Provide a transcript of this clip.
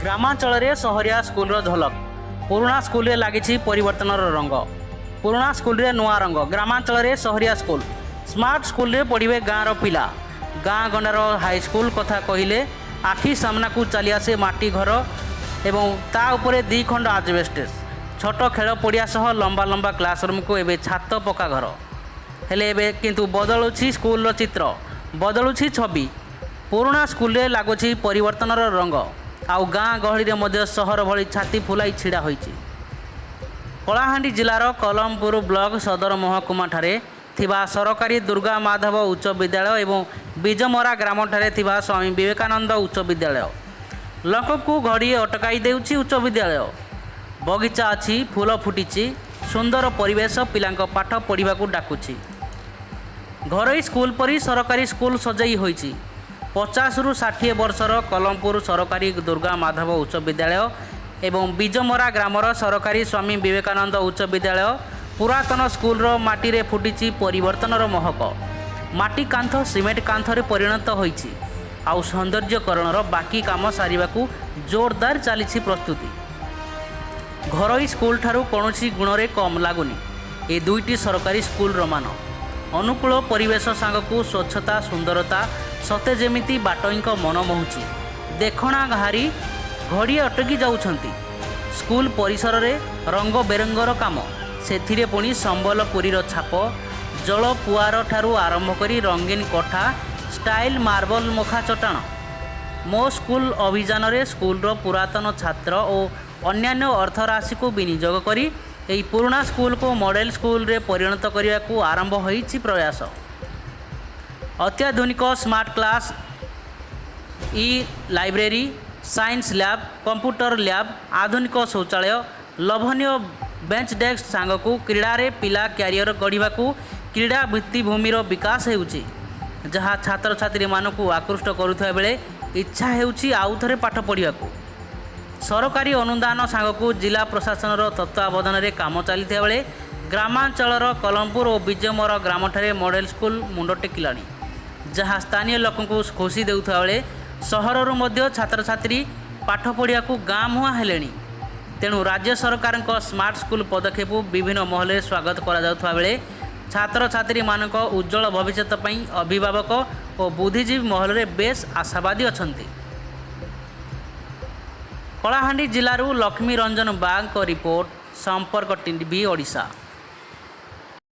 ग्रामांचल Sahariya school झलक पुराणा school लगी परिवर्तन रंग पुराणा स्कूल नुआ रंग ग्रामांचल सहरिया स्कूल स्मार्ट स्कूल पढ़े गाँव पिला गाँ गंडार हाईस्कूल कथा कहले आखि सामना को चली आसे माटी घर एवं ता उपरे दी खंड आजबेस्टेस छोट खेल पड़िया सह लंबा लंबा क्लासरूम को एवं छात पक्का घर हेले एबे किंतु बदलुछि स्कूल चित्र बदलुछि छवि पुराणा स्कूल लगुच परिवर्तन रंग आउ गाँ गहली में सहर भली छाती फुलाई छिड़ा होइछि। कलाहांडी जिलार कलमपुर ब्लॉक सदर महकुमा ठारे थिबा सरकारी दुर्गा माधव उच्च विद्यालय एवं बीजमरा ग्राम ठारे थिबा स्वामी विवेकानंद उच्च विद्यालय लोकକୁ घड़ी अटकाई देउछि उच्च विद्यालय बगीचा अच्छी फूल फुटी सुंदर परिवेश पिलांक पाठ पढ़ा डाकुछि। घरोई स्कूल परी सरकारी स्कूल सजाई होइछि। 50 रु 60 वर्षर कलमपुर सरकारी दुर्गा माधव उच्च विद्यालय एवं बीजमरा ग्रामर सरकारी स्वामी विवेकानंद उच्च विद्यालय पुरातन स्कूल माटी रे फुटी परिवर्तनर महक माटी कांथ सिमेंट कांथरे परिणत होइछि आउ सौंदर्यकरणर बाकी काम सारिबाकू जोरदार चली प्रस्तुति। घरोई स्कूल ठारू कौनसी गुणरे कम लगुनि ए दुईटी सरकारी स्कूल मान अनुकूल परिवेश सांगकू स्वच्छता सुंदरता सते जेमिति बाटईक मन मोहुछि देखणा घारी घड़ी अटकी जाउछंती। स्कूल परिसर रे रंग बेरंगर काम सेथिरे पुणी संबलपुरीर छाप जल पुआर ठारू आरंभ करी रंगीन कोठा स्टाइल मार्बल मुखा चटाण मो स्कूल अभियान रे स्कूल पुरातन छात्र और अन्यान्य अर्थराशि को विनियोग करी एही पुराना स्कूल को मॉडल स्कूल रे परिणत करने को आरंभ होइछि प्रयास। अत्याधुनिक स्मार्ट क्लास ई library science lab computer lab आधुनिक शौचालय लोभनीय बेंच डेस्क सांगकू क्रीड़ा रे पिला क्यारियर गढ़ा क्रीड़ा भित्तिभूमिर विकास होउछि जहाँ छात्र छात्री मानकू आकृष्ट करुवा बेले इच्छा होउछि आउ थरे पाठ पढ़िबाकू। सरकारी अनुदान सांगकू जिला प्रशासन तत्वावधान में काम चली बेले ग्रामांचलर कलमपुर और बीजमरा ग्राम ठारे मॉडल स्कूल मुंड टेकिलानी जहाँ स्थानीय लोक खुशी देउथुवा बेले सहररू मध्य छात्र छात्री पाठ पढ़िबाकू गाँ मुहां हेलेनी। तेणु राज्य सरकार स्मार्ट स्कूल पदक्षेप विभिन्न महल स्वागत करा जाउथुवा बेले छात्र छात्री मानक उज्जवल भविष्य पई अभिभावक और बुद्धिजीवी महल में बेस आशावादी अछंती। कलाहांडी जिलूर लक्ष्मी रंजन बाग रिपोर्ट संपर्क टीवी ओडिशा।